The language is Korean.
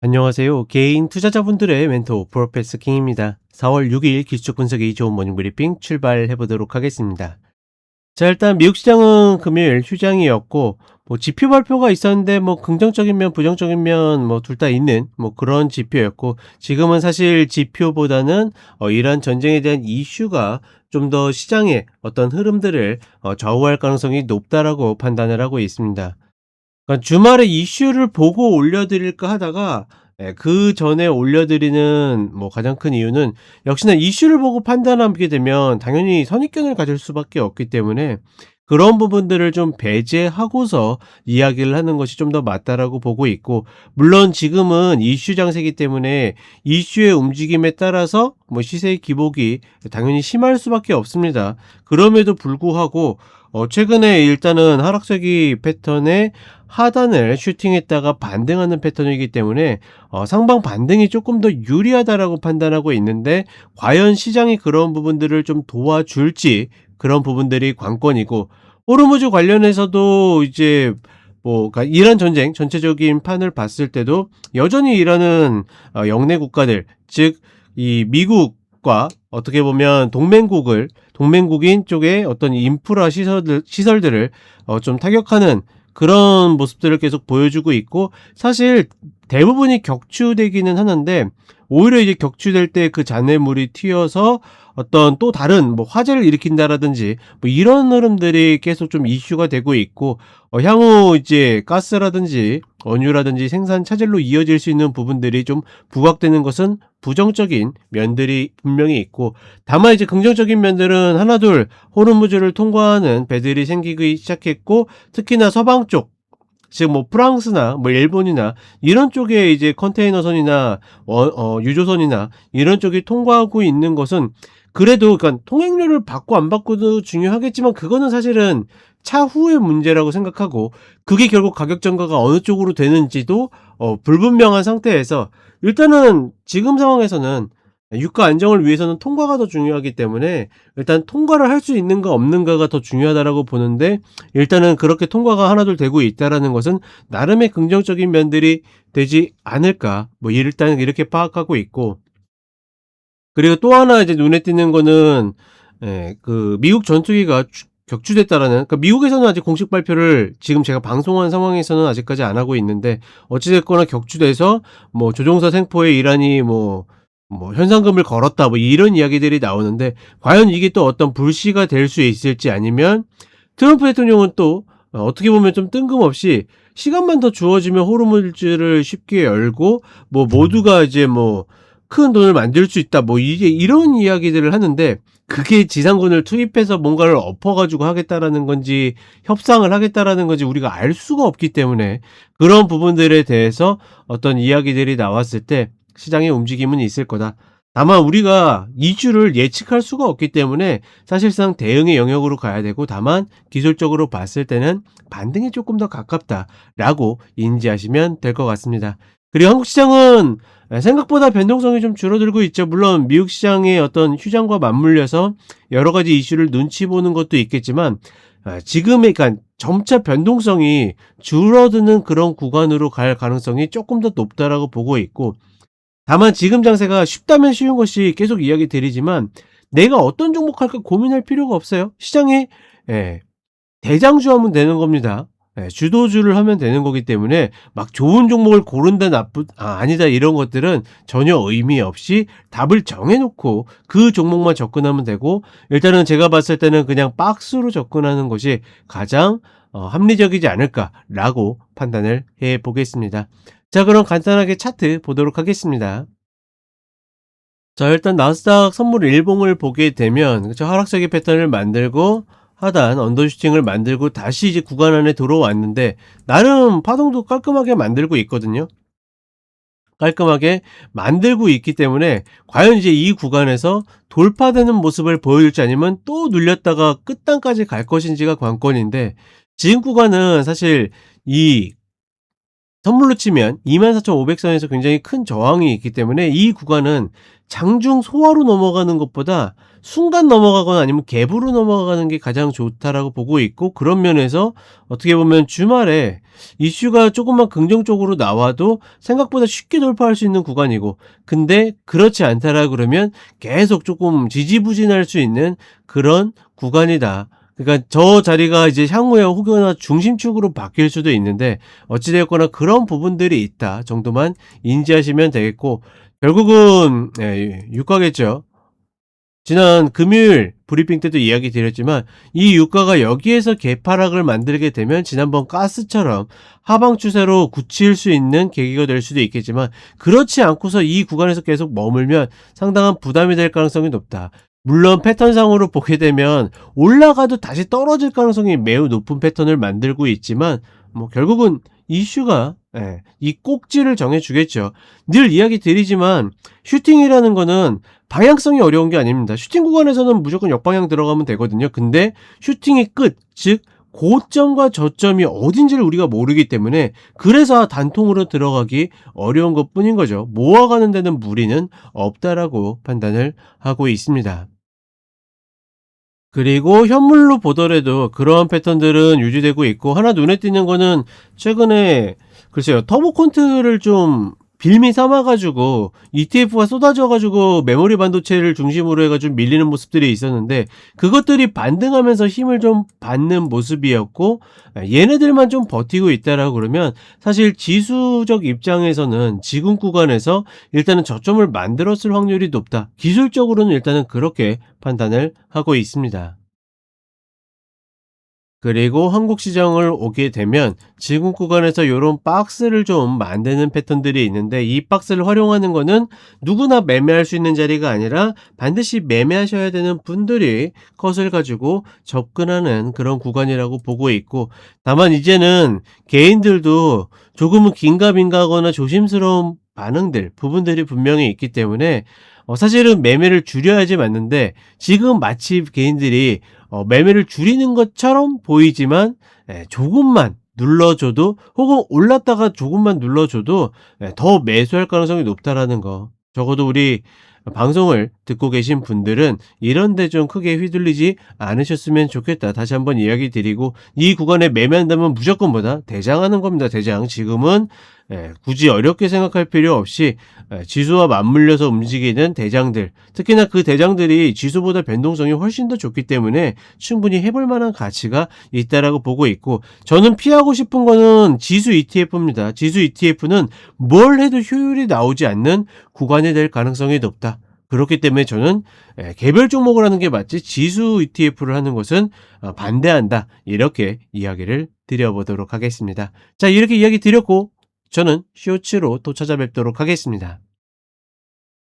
안녕하세요. 개인 투자자분들의 멘토 프로페서 킹입니다. 4월 6일 기술적 분석의 좋은 모닝 브리핑 출발해 보도록 하겠습니다. 자, 일단 미국 시장은 금요일 휴장이었고 지표 발표가 있었는데 긍정적인 면, 부정적인 면 둘 다 있는 그런 지표였고, 지금은 사실 지표보다는 이란 전쟁에 대한 이슈가 좀 더 시장의 어떤 흐름들을 좌우할 가능성이 높다라고 판단을 하고 있습니다. 그러니까 주말에 이슈를 보고 올려드릴까 하다가 그 전에 올려드리는 가장 큰 이유는, 역시나 이슈를 보고 판단하게 되면 당연히 선입견을 가질 수밖에 없기 때문에 그런 부분들을 좀 배제하고서 이야기를 하는 것이 좀 더 맞다라고 보고 있고, 물론 지금은 이슈 장세이기 때문에 이슈의 움직임에 따라서 시세의 기복이 당연히 심할 수밖에 없습니다. 그럼에도 불구하고 최근에 일단은 하락세기 패턴의 하단을 슈팅했다가 반등하는 패턴이기 때문에 상방 반등이 조금 더 유리하다라고 판단하고 있는데, 과연 시장이 그런 부분들을 좀 도와줄지, 그런 부분들이 관건이고, 호르무즈 관련해서도 이제 그러니까 이란 전쟁 전체적인 판을 봤을 때도 여전히 이란은 영내 국가들, 즉 이 미국과 어떻게 보면 동맹국인 쪽에 어떤 인프라 시설들을 좀 타격하는 그런 모습들을 계속 보여주고 있고, 사실 대부분이 격추되기는 하는데, 오히려 이제 격추될 때 그 잔해물이 튀어서 어떤 또 다른 화재를 일으킨다라든지 이런 흐름들이 계속 좀 이슈가 되고 있고, 향후 이제 가스라든지 원유라든지 생산 차질로 이어질 수 있는 부분들이 좀 부각되는 것은 부정적인 면들이 분명히 있고, 다만 이제 긍정적인 면들은 하나둘 호르무즈를 통과하는 배들이 생기기 시작했고, 특히나 서방 쪽, 즉 프랑스나 일본이나 이런 쪽에 이제 컨테이너선이나 유조선이나 이런 쪽이 통과하고 있는 것은, 그래도 그러니까 통행료를 받고 안 받고도 중요하겠지만 그거는 사실은 차후의 문제라고 생각하고, 그게 결국 가격 전가가 어느 쪽으로 되는지도 불분명한 상태에서, 일단은 지금 상황에서는 유가 안정을 위해서는 통과가 더 중요하기 때문에 일단 통과를 할 수 있는가 없는가가 더 중요하다라고 보는데, 일단은 그렇게 통과가 하나둘 되고 있다라는 것은 나름의 긍정적인 면들이 되지 않을까, 일단 이렇게 파악하고 있고, 그리고 또 하나 이제 눈에 띄는 거는 그 미국 전투기가 격추됐다라는, 그러니까 미국에서는 아직 공식 발표를 지금 제가 방송한 상황에서는 아직까지 안 하고 있는데, 어찌됐거나 격추돼서 조종사 생포에 이란이 현상금을 걸었다 이런 이야기들이 나오는데, 과연 이게 또 어떤 불씨가 될 수 있을지, 아니면 트럼프 대통령은 또 어떻게 보면 좀 뜬금없이 시간만 더 주어지면 호르무즈를 쉽게 열고 모두가 이제 큰 돈을 만들 수 있다 이제 이런 이야기들을 하는데, 그게 지상군을 투입해서 뭔가를 엎어가지고 하겠다라는 건지 협상을 하겠다라는 건지 우리가 알 수가 없기 때문에, 그런 부분들에 대해서 어떤 이야기들이 나왔을 때 시장의 움직임은 있을 거다. 다만 우리가 이슈를 예측할 수가 없기 때문에 사실상 대응의 영역으로 가야 되고, 다만 기술적으로 봤을 때는 반등이 조금 더 가깝다라고 인지하시면 될 것 같습니다. 그리고 한국 시장은 생각보다 변동성이 좀 줄어들고 있죠. 물론 미국 시장의 어떤 휴장과 맞물려서 여러 가지 이슈를 눈치 보는 것도 있겠지만, 지금의 그러니까 점차 변동성이 줄어드는 그런 구간으로 갈 가능성이 조금 더 높다라고 보고 있고, 다만 지금 장세가 쉽다면 쉬운 것이 계속 이야기 드리지만, 내가 어떤 종목 할까 고민할 필요가 없어요. 시장에 대장주 하면 되는 겁니다. 주도주를 하면 되는 거기 때문에 막 좋은 종목을 고른다 아니다 이런 것들은 전혀 의미 없이 답을 정해놓고 그 종목만 접근하면 되고, 일단은 제가 봤을 때는 그냥 박스로 접근하는 것이 가장 합리적이지 않을까라고 판단을 해 보겠습니다. 자, 그럼 간단하게 차트 보도록 하겠습니다. 자, 일단 나스닥 선물 일봉을 보게 되면 하락세기 패턴을 만들고 하단 언더슈팅을 만들고 다시 이제 구간 안에 들어왔는데, 나름 파동도 깔끔하게 만들고 있거든요. 깔끔하게 만들고 있기 때문에 과연 이제 이 구간에서 돌파되는 모습을 보여줄지, 아니면 또 눌렸다가 끝단까지 갈 것인지가 관건인데, 지금 구간은 사실 이 선물로 치면 24,500선에서 굉장히 큰 저항이 있기 때문에 이 구간은 장중 소화로 넘어가는 것보다 순간 넘어가거나 아니면 갭으로 넘어가는 게 가장 좋다라고 보고 있고, 그런 면에서 어떻게 보면 주말에 이슈가 조금만 긍정적으로 나와도 생각보다 쉽게 돌파할 수 있는 구간이고, 근데 그렇지 않다라 그러면 계속 조금 지지부진할 수 있는 그런 구간이다. 그러니까 저 자리가 이제 향후에 혹여나 중심축으로 바뀔 수도 있는데, 어찌 되었거나 그런 부분들이 있다 정도만 인지하시면 되겠고, 결국은 유가겠죠. 지난 금요일 브리핑 때도 이야기 드렸지만 이 유가가 여기에서 개파락을 만들게 되면 지난번 가스처럼 하방 추세로 굳힐 수 있는 계기가 될 수도 있겠지만, 그렇지 않고서 이 구간에서 계속 머물면 상당한 부담이 될 가능성이 높다. 물론 패턴상으로 보게 되면 올라가도 다시 떨어질 가능성이 매우 높은 패턴을 만들고 있지만, 뭐 결국은 이슈가 이 꼭지를 정해주겠죠. 늘 이야기 드리지만 슈팅이라는 거는 방향성이 어려운 게 아닙니다. 슈팅 구간에서는 무조건 역방향 들어가면 되거든요. 근데 슈팅의 끝, 즉 고점과 저점이 어딘지를 우리가 모르기 때문에, 그래서 단통으로 들어가기 어려운 것뿐인 거죠. 모아가는 데는 무리는 없다라고 판단을 하고 있습니다. 그리고 현물로 보더라도 그러한 패턴들은 유지되고 있고, 하나 눈에 띄는 거는 최근에 글쎄요, 터보 콘트를 좀 빌미 삼아 가지고 ETF가 쏟아져 가지고 메모리 반도체를 중심으로 해 가지고 밀리는 모습들이 있었는데, 그것들이 반등하면서 힘을 좀 받는 모습이었고, 얘네들만 좀 버티고 있다라고 그러면 사실 지수적 입장에서는 지금 구간에서 일단은 저점을 만들었을 확률이 높다. 기술적으로는 일단은 그렇게 판단을 하고 있습니다. 그리고 한국 시장을 오게 되면 지금 구간에서 요런 박스를 좀 만드는 패턴들이 있는데, 이 박스를 활용하는 거는 누구나 매매할 수 있는 자리가 아니라 반드시 매매하셔야 되는 분들이 컷을 가지고 접근하는 그런 구간이라고 보고 있고, 다만 이제는 개인들도 조금은 긴가민가하거나 조심스러운 반응들, 부분들이 분명히 있기 때문에 사실은 매매를 줄여야지 맞는데, 지금 마치 개인들이 매매를 줄이는 것처럼 보이지만 조금만 눌러줘도, 혹은 올랐다가 조금만 눌러줘도 더 매수할 가능성이 높다라는 거, 적어도 우리 방송을 듣고 계신 분들은 이런 데 좀 크게 휘둘리지 않으셨으면 좋겠다. 다시 한번 이야기 드리고, 이 구간에 매매한다면 무조건 뭐다? 대장하는 겁니다. 대장. 지금은 굳이 어렵게 생각할 필요 없이 지수와 맞물려서 움직이는 대장들, 특히나 그 대장들이 지수보다 변동성이 훨씬 더 좋기 때문에 충분히 해볼 만한 가치가 있다라고 보고 있고, 저는 피하고 싶은 거는 지수 ETF입니다. 지수 ETF는 뭘 해도 효율이 나오지 않는 구간이 될 가능성이 높다. 그렇기 때문에 저는 개별 종목을 하는 게 맞지, 지수 ETF를 하는 것은 반대한다. 이렇게 이야기를 드려보도록 하겠습니다. 자, 이렇게 이야기 드렸고 저는 쇼츠로 또 찾아뵙도록 하겠습니다.